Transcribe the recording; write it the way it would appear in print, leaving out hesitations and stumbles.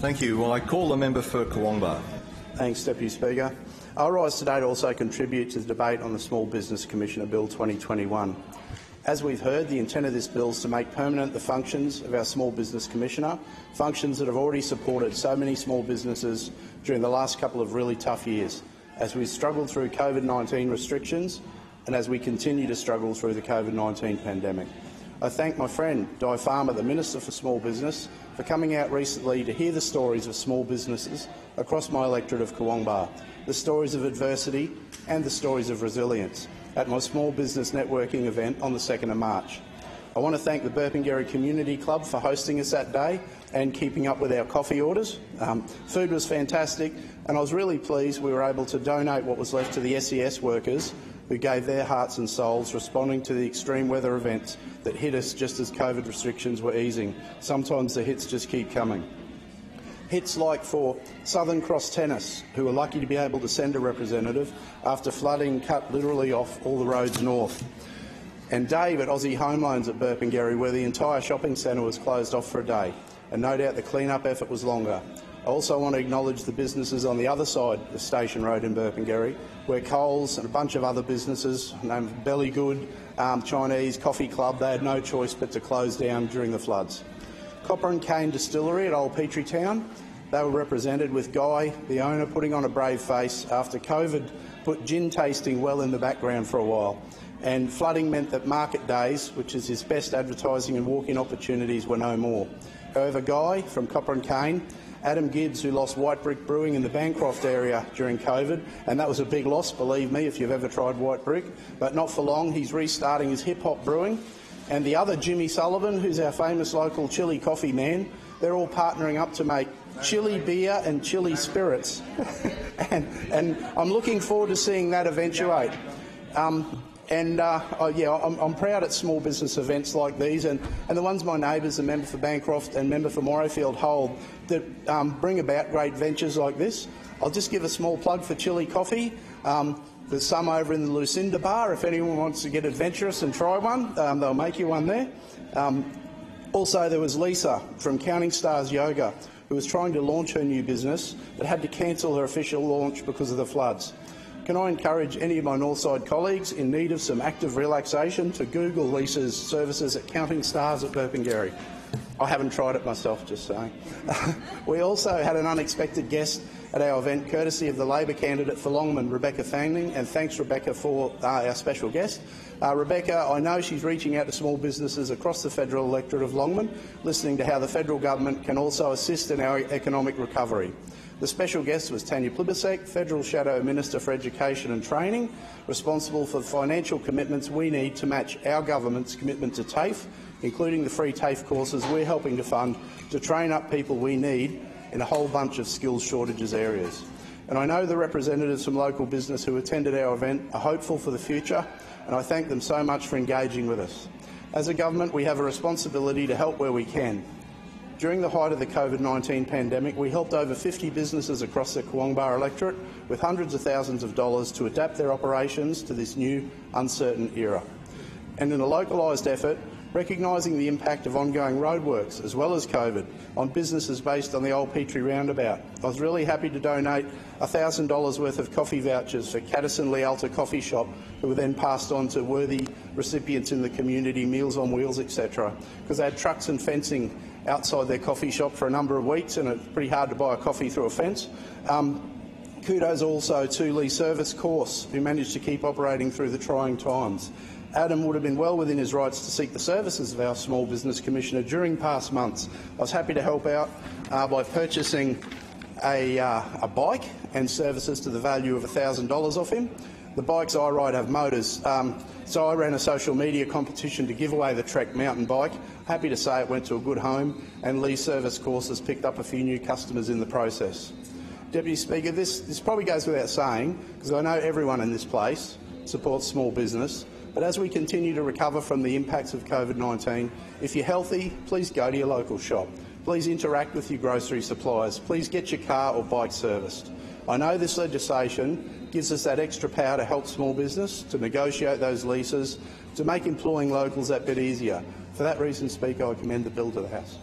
Thank you. Well, I call the member for Koowanba. Thanks, Deputy Speaker. I rise today to also contribute to the debate on the Small Business Commissioner Bill 2021. As we've heard, the intent of this bill is to make permanent the functions of our Small Business Commissioner, functions that have already supported so many small businesses during the last couple of really tough years, as we've struggled through COVID-19 restrictions and as we continue to struggle through the COVID-19 pandemic. I thank my friend Di Farmer, the Minister for Small Business, for coming out recently to hear the stories of small businesses across my electorate of Koowanba, the stories of adversity and the stories of resilience at my Small Business Networking event on the 2nd of March. I want to thank the Burpengary Community Club for hosting us that day and keeping up with our coffee orders. Food was fantastic, and I was really pleased we were able to donate what was left to the SES workers who gave their hearts and souls responding to the extreme weather events that hit us just as COVID restrictions were easing. Sometimes the hits just keep coming. Hits like for Southern Cross Tennis, who were lucky to be able to send a representative after flooding cut literally off all the roads north. And Dave at Aussie Home Loans at Burpengary, where the entire shopping centre was closed off for a day, and no doubt the clean-up effort was longer. I also want to acknowledge the businesses on the other side of Station Road in Burpengary, where Coles and a bunch of other businesses, named Belly Good, Chinese, Coffee Club, they had no choice but to close down during the floods. Copper and Cane Distillery at Old Petrie Town, they were represented with Guy, the owner, putting on a brave face after COVID put gin tasting well in the background for a while. And flooding meant that market days, which is his best advertising and walk-in opportunities, were no more. However, Guy from Copper and Cane, Adam Gibbs, who lost White Brick Brewing in the Bancroft area during COVID, and that was a big loss, believe me, if you've ever tried White Brick, but not for long. He's restarting his hip-hop brewing. And the other, Jimmy Sullivan, who's our famous local chili coffee man, they're all partnering up to make chili beer and chili spirits. and I'm looking forward to seeing that eventuate. I'm proud at small business events like these and the ones my neighbours, the member for Bancroft and member for Morayfield, hold that bring about great ventures like this. I'll just give a small plug for chili coffee. There's some over in the Lucinda bar. If anyone wants to get adventurous and try one, they'll make you one there. Also, there was Lisa from Counting Stars Yoga, who was trying to launch her new business but had to cancel her official launch because of the floods. Can I encourage any of my Northside colleagues in need of some active relaxation to Google Lisa's services at Counting Stars at Burpengary? I haven't tried it myself, just saying. We also had an unexpected guest at our event, courtesy of the Labor candidate for Longman, Rebecca Fanning, and thanks, Rebecca, for our special guest. Rebecca, I know she's reaching out to small businesses across the federal electorate of Longman, listening to how the federal government can also assist in our economic recovery. The special guest was Tanya Plibersek, Federal Shadow Minister for Education and Training, responsible for the financial commitments we need to match our government's commitment to TAFE, including the free TAFE courses we're helping to fund to train up people we need in a whole bunch of skills shortages areas. And I know the representatives from local business who attended our event are hopeful for the future, and I thank them so much for engaging with us. As a government, we have a responsibility to help where we can. During the height of the COVID-19 pandemic, we helped over 50 businesses across the Koowanba electorate with hundreds of thousands of dollars to adapt their operations to this new, uncertain era. And in a localised effort, recognising the impact of ongoing roadworks, as well as COVID, on businesses based on the Old Petrie roundabout, I was really happy to donate $1,000 worth of coffee vouchers for Caddison Lealta Coffee Shop, who were then passed on to worthy recipients in the community, Meals on Wheels, etc., because they had trucks and fencing outside their coffee shop for a number of weeks, and it's pretty hard to buy a coffee through a fence. Kudos also to Lee Service Course, who managed to keep operating through the trying times. Adam would have been well within his rights to seek the services of our Small Business Commissioner during past months. I was happy to help out by purchasing a bike and services to the value of $1,000 off him. The bikes I ride have motors, so I ran a social media competition to give away the Trek mountain bike. Happy to say it went to a good home, and Lee Service Courses picked up a few new customers in the process. Deputy Speaker, this probably goes without saying, because I know everyone in this place supports small business, but as we continue to recover from the impacts of COVID-19, if you're healthy, please go to your local shop. Please interact with your grocery suppliers. Please get your car or bike serviced. I know this legislation gives us that extra power to help small business, to negotiate those leases, to make employing locals that bit easier. For that reason, Speaker, I commend the bill to the House.